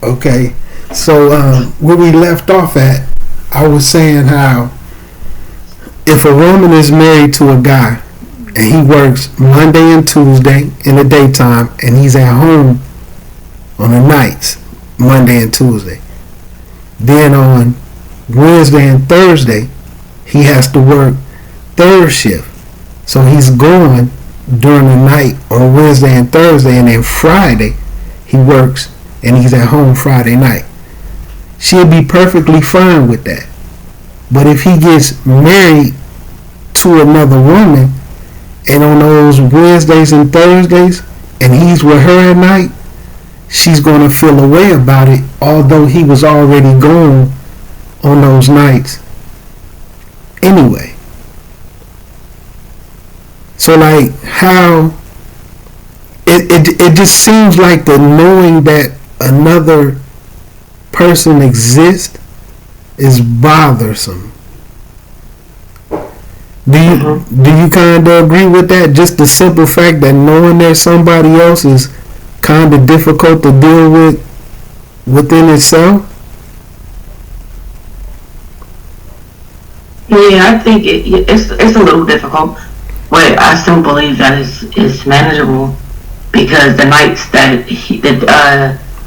Okay. So where we left off at, I was saying how if a woman is married to a guy and he works Monday and Tuesday in the daytime and he's at home on the nights, Monday and Tuesday, then on Wednesday and Thursday he has to work third shift. So he's going during the night on Wednesday and Thursday, and then Friday he works and he's at home Friday night. She'll be perfectly fine with that. But if he gets married to another woman and on those Wednesdays and Thursdays and he's with her at night, she's going to feel a way about it, although he was already gone on those nights anyway. So like how it just seems like the knowing that another person exists is bothersome. Do you kind of agree with that? Just the simple fact that knowing there's somebody else is kind of difficult to deal with within itself? Yeah, I think it's a little difficult, but I still believe that it's manageable because the nights that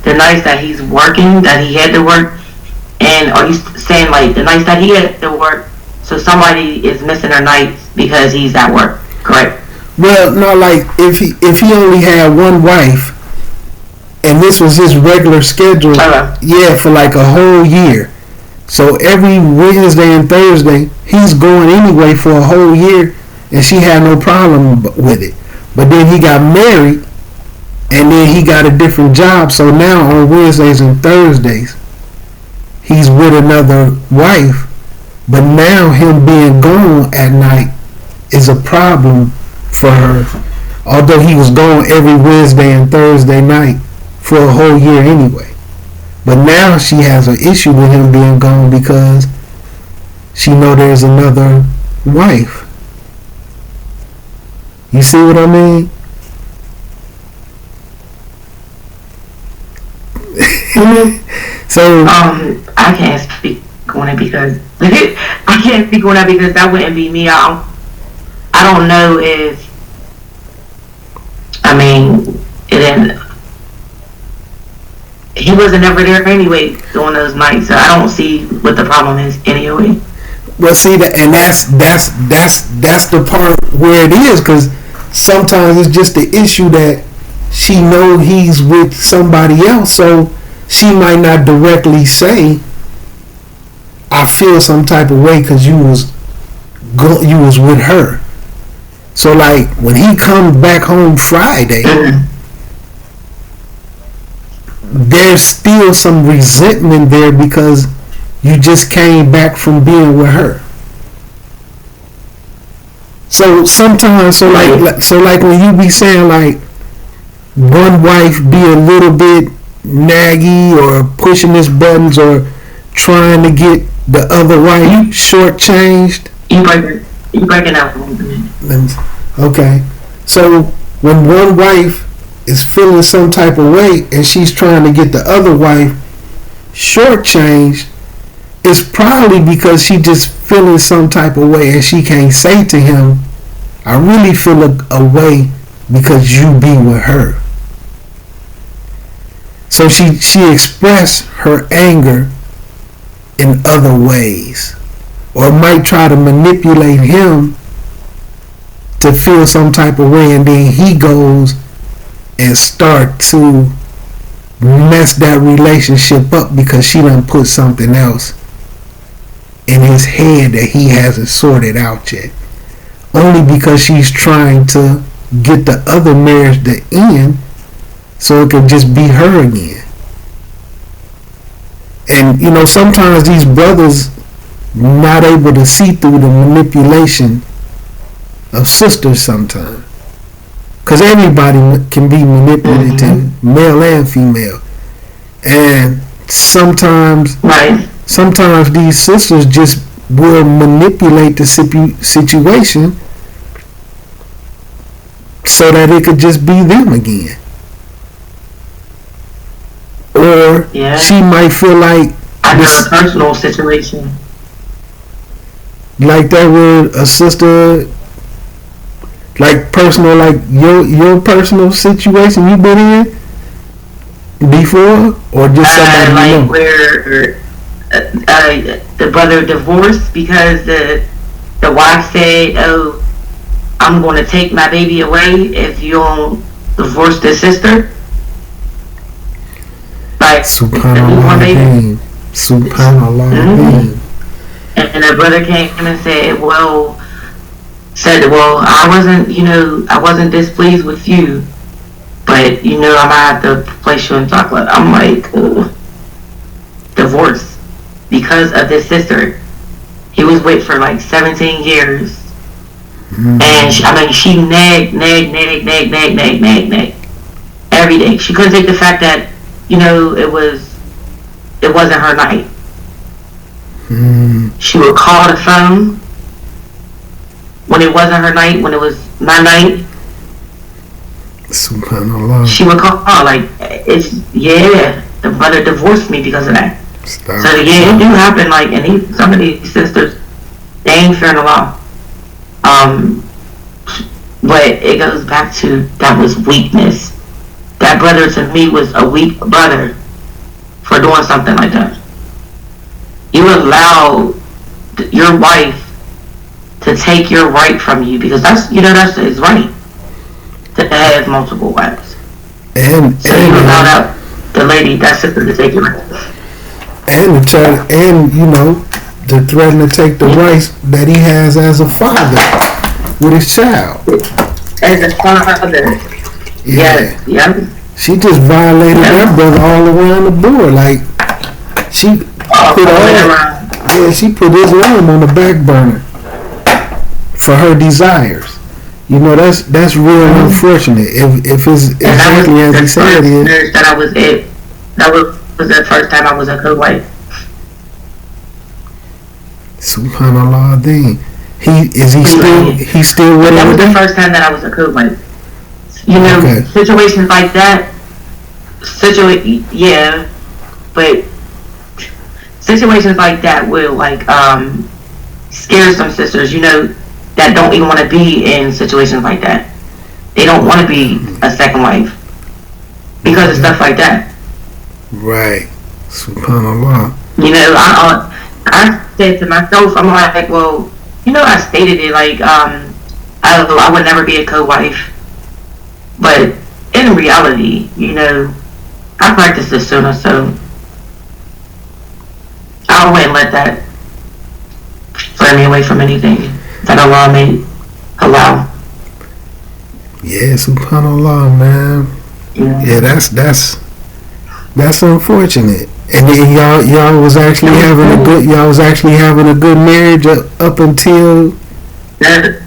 the nights that he's working, that he had to work, and are you saying like the nights that he had to work? So somebody is missing their nights because he's at work, correct? Well, no, like if he only had one wife, and this was his regular schedule, yeah, for like a whole year. So every Wednesday and Thursday, he's going anyway for a whole year, and she had no problem with it. But then he got married, and then he got a different job. So now on Wednesdays and Thursdays, he's with another wife. But now him being gone at night is a problem for her. Although he was gone every Wednesday and Thursday night for a whole year anyway. But now she has an issue with him being gone because she know there's another wife. You see what I mean? So I can't speak on it because I can't speak on that because that wouldn't be me. I don't know if it didn't. He wasn't ever there anyway during those nights, so I don't see what the problem is anyway. Well, see that, and that's the part where it is, because sometimes it's just the issue that she know he's with somebody else, so she might not directly say, "I feel some type of way because you was with her." So like when he comes back home Friday. There's still some resentment there because you just came back from being with her. So sometimes, so like when you be saying like one wife be a little bit naggy or pushing his buttons or trying to get the other wife shortchanged. You breaking out a little bit. Okay, so when one wife is feeling some type of way and she's trying to get the other wife shortchanged, it's probably because she just feeling some type of way and she can't say to him, "I really feel a way because you be with her." So she expressed her anger in other ways, or might try to manipulate him to feel some type of way, and then he goes and start to mess that relationship up because she done put something else in his head that he hasn't sorted out yet. Only because she's trying to get the other marriage to end so it could just be her again. And you know, sometimes these brothers not able to see through the manipulation of sisters sometimes. Because everybody can be manipulated, male and female. And sometimes these sisters just will manipulate the situation so that it could just be them again. or she might feel like I know a personal situation like that with a sister, like personal, like your personal situation you been in before, or just somebody like you know? where the brother divorced because the wife said, "Oh, I'm going to take my baby away if you don't divorce the sister." Like Subhanallah. Subhanallah. Mm-hmm. And the brother came and said, "Well, I wasn't displeased with you, but I'm gonna have to place you in chocolate." I'm like, ugh. Divorce because of this sister. He was with for like 17 years, and she nagged every day. She couldn't take the fact that it wasn't her night. She would call the phone when it wasn't her night, when it was my night. Subhanallah. She would call like, the brother divorced me because of that. Stop. So it do happen. Like, and some of these sisters, they ain't fearing the law. But it goes back to that was weakness. That brother to me was a weak brother for doing something like that. You allow your wife to take your right from you because that's his right to have multiple wives. And you allow the lady, that sister, to take your right. And to threaten to take the rights that he has as a father with his child. As a father. Yeah. Yeah. She just violated that brother all around the board. Like she put his lamb on the back burner for her desires. That's real unfortunate. If it's exactly as he said it is. That was the first time I was a co-wife. Subhanallah, then he's still with her. That was the first time that I was a co-wife. Situations like that. But situations like that will scare some sisters. That don't even want to be in situations like that. They don't want to be a second wife because of stuff like that. Right. Subhanallah. I said to myself, I'm like, well, I stated it like, I would never be a co-wife. But in reality, I practice the sunnah, so I wouldn't let that turn me away from anything that Allah may allow. Yeah, subhanallah, man. Yeah, that's unfortunate. And then y'all was actually having a good marriage up until that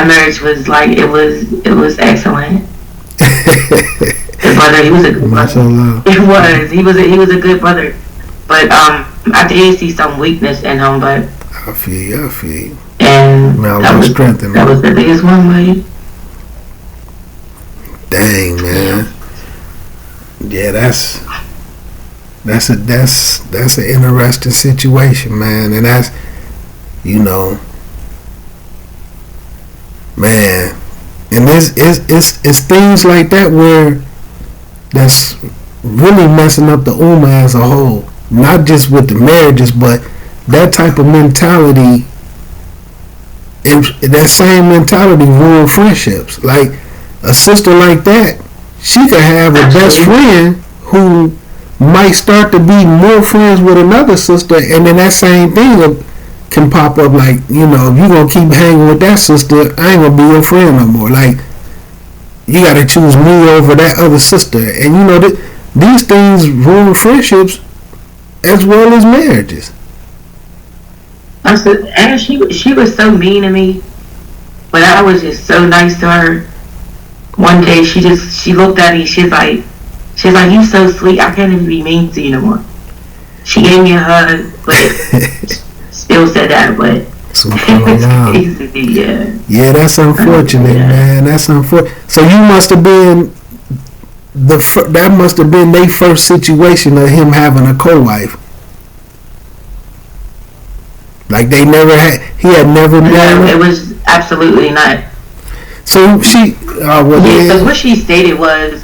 marriage was it was excellent. His brother, he was a good brother. He was a good brother. But I did see some weakness in him, but I feel you. And that was the biggest one, right? Dang, man. Yeah, that's an interesting situation, man, and that's man, and it's things like that where that's really messing up the ummah as a whole, not just with the marriages, but that type of mentality. And that same mentality ruin friendships. Like a sister like that, she could have a best friend who might start to be more friends with another sister, and then that same thing can pop up. Like, if you're gonna keep hanging with that sister, I ain't gonna be your friend no more. Like, you gotta choose me over that other sister. And these things ruin friendships as well as marriages. And she was so mean to me, but I was just so nice to her. One day she looked at me. She's like, "You so sweet. I can't even be mean to you no more." She gave me a hug, but still said that. But yeah, that's unfortunate, man. That's unfortunate. So you must have been that must have been their first situation of him having a co-wife. Like they never had, he had never No, married it her. was absolutely not. So she, well, Yeah, yeah, because what she stated was,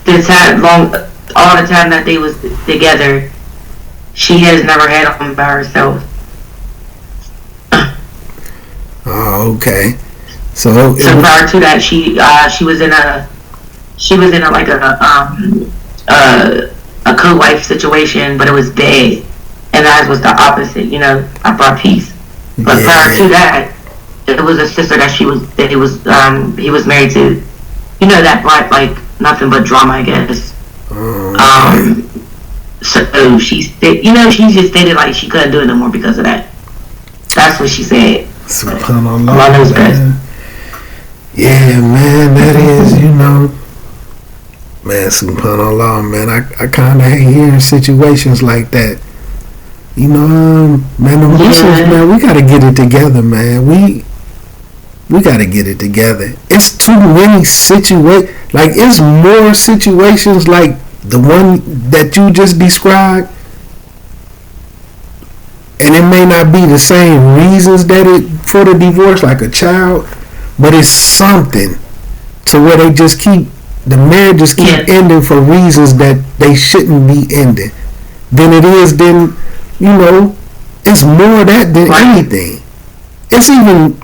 the time all the time that they was together, she has never had him by herself. oh, okay. So So prior to that, she was in a like a co-wife situation, but it was bad, and ours was the opposite. You know, I brought peace. But prior to that, it was a sister that he was married to. You know, that brought like nothing but drama, I guess. okay. So she just stated like she couldn't do it no more because of that. That's what she said. Subhanallah, Allah knows best. man. Yeah, man, that is, man, subhanallah, man. I kind of hate hearing situations like that. Man, the Muslims, man, we got to get it together, man. We got to get it together. It's too many situations. Like, it's more situations like the one that you just described. And it may not be the same reasons for the divorce, like a child, but it's something to where the marriages keep ending for reasons that they shouldn't be ending. It's more of that than anything. It's even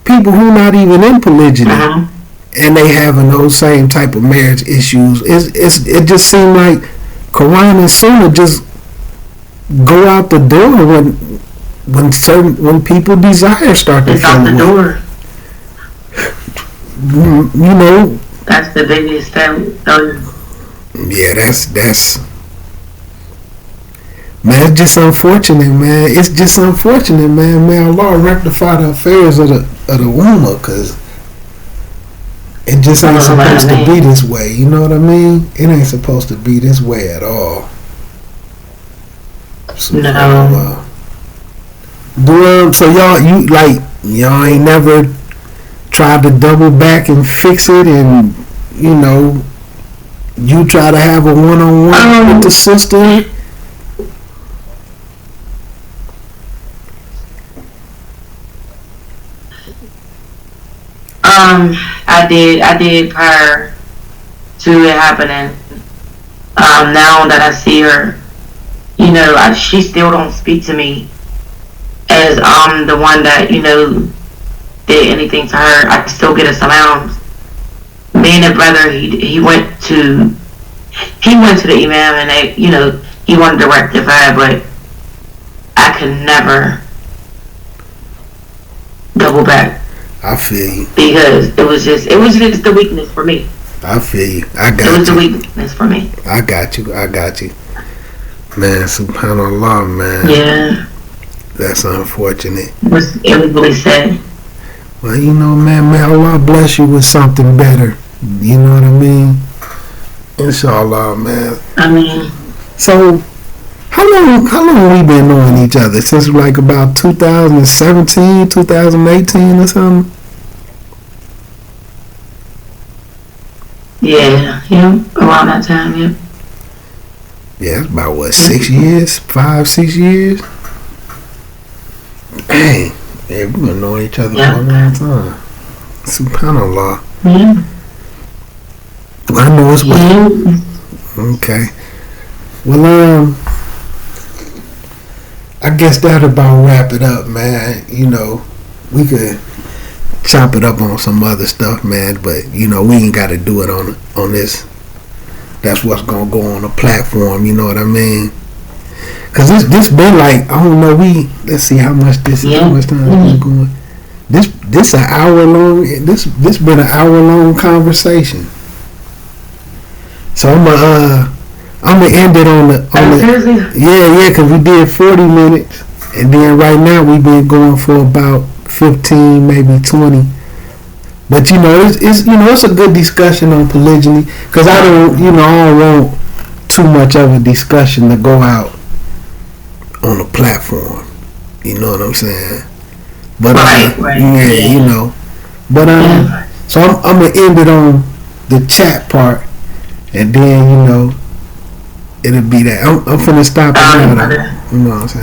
people who not even in polygyny, and they having those same type of marriage issues. It just seems like Quran and Sunnah just go out the door when people desire start to It's out the door. That's the biggest failure. Yeah, that's man. It's just unfortunate, man. It's just unfortunate, man. May Allah rectify the affairs of the woman, cause it just ain't supposed to be this way. You know what I mean? It ain't supposed to be this way at all. No. So y'all ain't never tried to double back and fix it, and you try to have a one-on-one with the sister. I did prior to it happening. Now that I see her, she still don't speak to me as the one that did anything to her. I still get a salams. Me and the brother, he went to the imam, and he wanted to rectify it, but I could never double back. I feel you. Because it was just the weakness for me. I feel you. I got you. It was the weakness for me. I got you. Man, subhanallah, man. Yeah. That's unfortunate. It was really sad. Well, man, may Allah bless you with something better. You know what I mean? Inshallah, man. I mean. So, how long we been knowing each other? Since like about 2017, 2018 or something? Yeah, around that time, yeah. Yeah, it's about what, 6 years? 5, 6 years? Dang. Yeah, we've been knowing each other for a long time. Subhanallah. Yeah. Well, I know it's what. Okay. Well, I guess that'll about wrap it up, man. We could chop it up on some other stuff, man, but we ain't got to do it on this. That's what's gonna go on the platform. You know what I mean? Cause this been like, I don't know. Let's see how much this is. How much time is going? This an hour long. This been an hour long conversation. So I'm gonna end it on the yeah, cause we did 40 minutes, and then right now we've been going for about 15, maybe 20. But it's a good discussion on polygyny, cause I don't want too much of a discussion to go out on a platform. You know what I'm saying? But right. yeah, you know. But so I'm gonna end it on the chat part, and then you know it'll be that. I'm finna stop it now though. You know what I'm saying?